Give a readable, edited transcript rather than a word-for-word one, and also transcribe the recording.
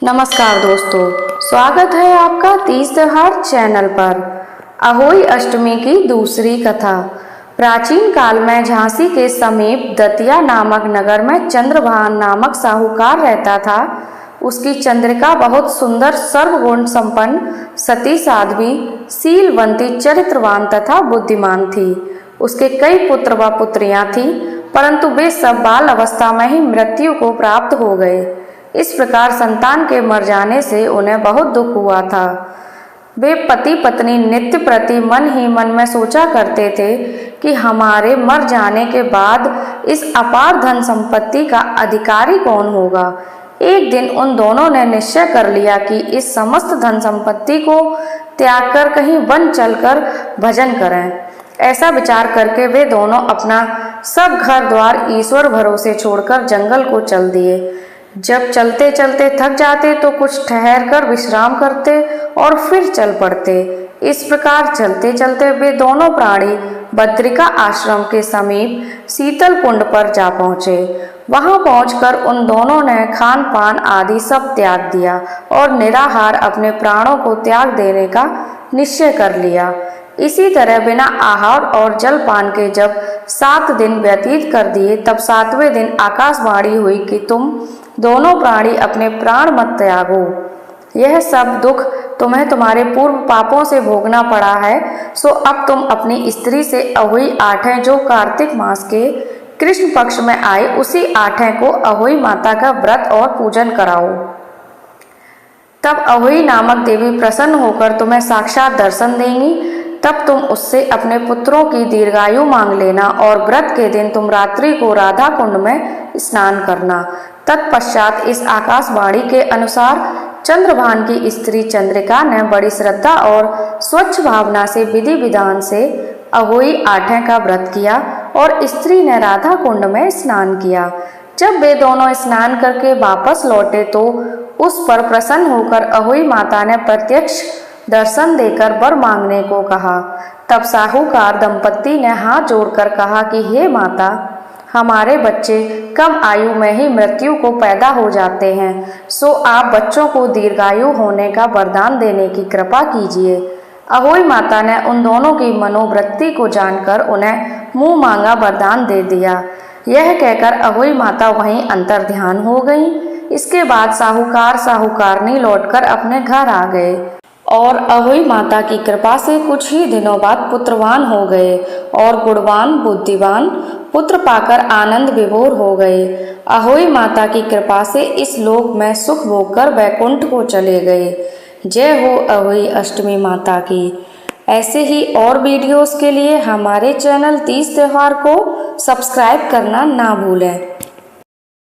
नमस्कार दोस्तों, स्वागत है आपका तीज त्योहार चैनल पर। अहोई अष्टमी की दूसरी कथा। प्राचीन काल में झांसी के समीप दतिया नामक नगर में चंद्रभान नामक साहूकार रहता था। उसकी चंद्रिका बहुत सुंदर, सर्वगुण संपन्न, सती, साध्वी, शीलवंती, चरित्रवान तथा बुद्धिमान थी। उसके कई पुत्र व पुत्रियां थीं, परंतु वे सब बाल अवस्था में ही मृत्यु को प्राप्त हो गए। इस प्रकार संतान के मर जाने से उन्हें बहुत दुख हुआ था। वे पति पत्नी नित्य प्रति मन ही मन में सोचा करते थे कि हमारे मर जाने के बाद इस अपार धन संपत्ति का अधिकारी कौन होगा। एक दिन उन दोनों ने निश्चय कर लिया कि इस समस्त धन संपत्ति को त्याग कर कहीं वन चलकर भजन करें। ऐसा विचार करके वे दोनों अपना सब घर द्वार ईश्वर भरोसे छोड़कर जंगल को चल दिए। जब चलते चलते थक जाते तो कुछ ठहर कर विश्राम करते और फिर चल पड़ते। इस प्रकार चलते चलते वे दोनों प्राणी बद्रिका आश्रम के समीप शीतल कुंड पर जा पहुँचे। वहां पहुंचकर उन दोनों ने खान पान आदि सब त्याग दिया और निराहार अपने प्राणों को त्याग देने का निश्चय कर लिया। इसी तरह बिना आहार और जलपान के जब 7 दिन व्यतीत कर दिए, तब 7वें दिन आकाशवाणी हुई कि तुम दोनों प्राणी अपने प्राण मत त्यागो। यह सब दुख तुम्हें तुम्हारे पूर्व पापों से भोगना पड़ा है, सो अब तुम अपनी स्त्री से अहोई आठें, जो कार्तिक मास के कृष्ण पक्ष में आए, उसी आठें को अहोई माता का व्रत और पूजन कराओ। तब अहोई नामक देवी प्रसन्न होकर तुम्हें साक्षात दर्शन देंगी। तब तुम उससे अपने पुत्रों की दीर्घायु मांग लेना और व्रत के दिन तुम रात्रि को राधा कुंड में स्नान करना। तत्पश्चात इस आकाशवाणी के अनुसार चंद्रभान की स्त्री चंद्रिका ने बड़ी श्रद्धा और स्वच्छ भावना से विधि विधान से अहोई आठें का व्रत किया और स्त्री ने राधा कुंड में स्नान किया। जब वे दोनों स्नान करके वापस लौटे तो उस पर प्रसन्न होकर अहोई माता ने प्रत्यक्ष दर्शन देकर वर मांगने को कहा। तब साहूकार दंपत्ति ने हाथ जोड़कर कहा कि हे माता, हमारे बच्चे कम आयु में ही मृत्यु को पैदा हो जाते हैं, सो आप बच्चों को दीर्घायु होने का वरदान देने की कृपा कीजिए। अहोई माता ने उन दोनों की मनोवृत्ति को जानकर उन्हें मुंह मांगा वरदान दे दिया। यह कहकर अहोई माता वहीं अंतर ध्यान हो गई। इसके बाद साहूकार साहूकारनी लौटकर अपने घर आ गए और अहोई माता की कृपा से कुछ ही दिनों बाद पुत्रवान हो गए और गुणवान बुद्धिवान पुत्र पाकर आनंद विभोर हो गए। अहोई माता की कृपा से इस लोक में सुख भोगकर वैकुंठ को चले गए। जय हो अहोई अष्टमी माता की। ऐसे ही और वीडियोस के लिए हमारे चैनल तीज त्योहार को सब्सक्राइब करना ना भूलें।